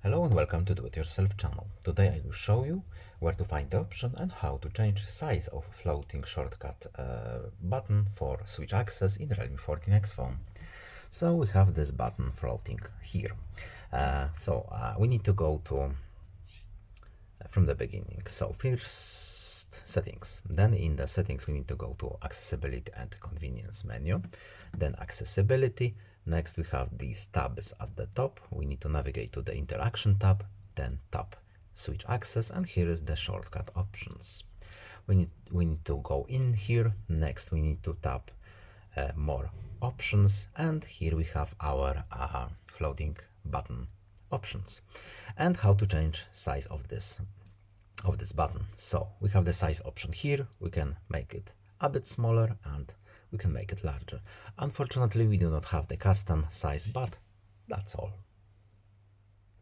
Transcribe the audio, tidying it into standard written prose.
Hello and welcome to Do It Yourself channel. Today I will show you where to find the option and how to change size of floating shortcut button for switch access in Realme 14x phone. So we have this button floating here. We need to go to from the beginning. So first settings, then in the settings we need to go to accessibility and convenience menu, then accessibility. Next we have these tabs at the top. We need to navigate to the interaction tab, then tap switch access, and here is the shortcut options. We need to go in here. Next we need to tap more options, and here we have our floating button options and how to change size of this button. So we have the size option here. We can make it a bit smaller and we can make it larger. Unfortunately, we do not have the custom size, but that's all.